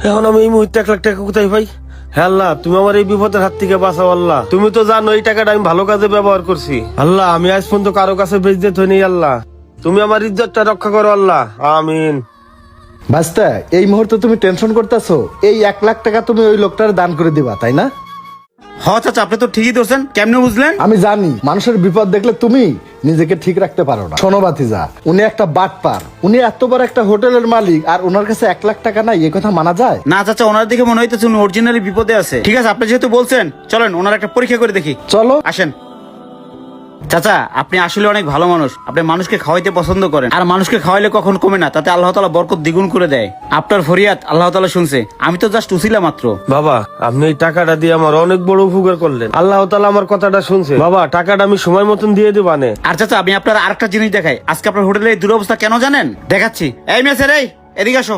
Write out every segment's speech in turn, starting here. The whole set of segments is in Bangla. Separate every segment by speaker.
Speaker 1: এখন আমি এই মুহূর্তে 1 লাখ টাকা কোথায় পাই? হ্যাঁ আল্লাহ, তুমি আমার এই বিপদের হাত থেকে বাঁচাও আল্লাহ। তুমি তো জানো এই টাকাটা আমি ভালো কাজে ব্যবহার করছি। আল্লাহ, আমি আজ পর্যন্ত কারো কাছে বেইজ্জত হইনি। আল্লাহ, তুমি আমার ইজ্জতটা রক্ষা করো আল্লাহ, আমিন।
Speaker 2: ভাস্তা, এই মুহূর্তে তুমি টেনশন করতেছো, এই 1 লাখ টাকা তুমি ওই লোকটার দান করে দিবা, তাই না?
Speaker 3: হ্যাঁ চাচা, আপনি তো ঠিকই ধরছেন। কেমনে বুঝলেন?
Speaker 2: আমি জানি মানুষের বিপদ দেখলে তুমি নিজেকে ঠিক রাখতে পারো না। শোনো ভাতিজা, উনি একটা বাটপার, উনি এত বড় একটা হোটেলের মালিক, আর ওনার কাছে 1 লাখ টাকা নাই, এই কথা মানা যায়?
Speaker 3: না চাচা, ওনার দেখে মনে হইতেছে উনি অরিজিনালি বিপদে আছে। ঠিক আছে, আপনি যেহেতু বলছেন, চলেন ওনার একটা পরীক্ষা করে দেখি।
Speaker 2: চলো।
Speaker 3: আসেন। চাচা, আপনি আসলে অনেক ভালো মানুষ। আপনি মানুষকে খাওয়াইতে পছন্দ করেন, আর মানুষকে খাওয়াইলে কখন কমে না, তাতে আল্লাহ তাআলা বরকত দ্বিগুণ করে দেয়। আপনার ফরিয়াদ আল্লাহ তাআলা শুনছে। আমি তো জাস্ট উছিলা মাত্র।
Speaker 1: বাবা, আপনি এই টাকাটা দিয়ে আমার অনেক বড় উপকার করলেন। আল্লাহ তাআলা আমার কথাটা শুনছে। বাবা, টাকাটা আমি সময় মতন দিয়ে দিবানে।
Speaker 3: আর চাচা, আমি আপনার আরেকটা জিনিস দেখাই। আজকে আপনার হোটেলের এই দুরবস্থা কেন জানেন? দেখাচ্ছি। এই মেসের, এই এদিকে আসো।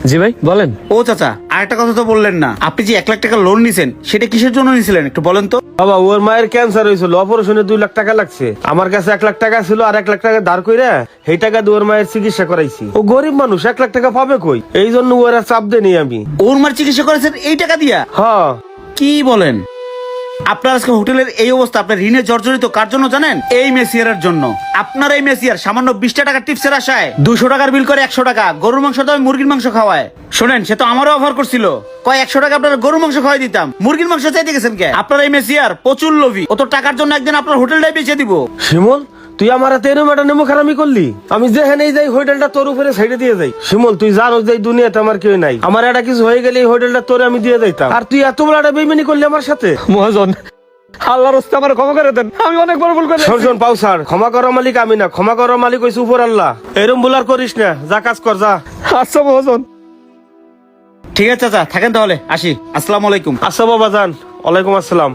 Speaker 4: জি ভাই বলেন।
Speaker 3: ও চাচা, আরেকটা কথা তো বললেন না। আপনি যে 1 লাখ টাকা লোন নিছেন, সেটা কিসের জন্য নিছিলেন একটু বলেন তো?
Speaker 1: বাবা, ওর মায়ের ক্যান্সার হয়েছিল, অপারেশনে 2 লাখ টাকা লাগছে। আমার কাছে 1 লাখ টাকা ছিল, আর 1 লাখ টাকা ধার কইরা সেই টাকা দিয়ে ওর মায়ের চিকিৎসা করাইছি। ও গরিব মানুষ, 1 লাখ টাকা পাবে কই? এই জন্য ওরা চাপ দেনি আমি।
Speaker 3: ওর মার চিকিৎসা করেছেন এই টাকা দিয়া?
Speaker 1: হ্যাঁ।
Speaker 3: কি বলেন? আপনার আজকে হোটেলের এই অবস্থা, আপনার ঋণে জর্জরিত কার জন্য জানেন? এই মেসিয়ারের জন্য। আপনার এই মেসিয়ার সামান্য 20 টাকা টিপসের আশায় 200 টাকার বিল করে 100 টাকা গরুর মাংস দামে মুরগির মাংস খাওয়ায়। শোনেন, সে তো আমারও অফার করছিল, কয় 100 টাকা আপনার গরুর মাংস খাওয়াই দিতাম, মুরগির মাংস চাইতে গেছেন কে? আপনার এই মেসিয়ার প্রচুর লোভী। ও তো টাকার জন্য একদিন আপনার হোটেলটাই বেচে দিব।
Speaker 1: শিমুল, তুই আমার হাতে এরম একটা নেমুখারামি করলি। আমি যেখানেই যাই হোটেলটা তোর উপরে সাইডে দিয়ে যাই। শিমুল, তুই জানো যে এই দুনিয়াতে আমার কেউ নাই। আমার একটা কিছু হয়ে গেলে এই হোটেলটা তোরে আমি দিয়ে যাইতাম, আর তুই এত বড় একটা বেইমানি করলি আমার সাথে।
Speaker 4: মহাজন, আল্লাহর রাস্তায় আমার ক্ষমা করে দেন, আমি অনেক বড় ভুল করেছি।
Speaker 1: শোন পাউসার, ক্ষমা করার মালিক আমি না, ক্ষমা করার মালিক হইছে উপর আল্লাহ। এরম ভুল আর করিস না, যা কাজ কর যা।
Speaker 4: আচ্ছা মহাজন।
Speaker 3: ঠিক আছে চাচা, থাকেন তাহলে, আসি। আসসালামু আলাইকুম।
Speaker 1: আচ্ছা বাবা যান, ওয়ালাইকুম আসসালাম।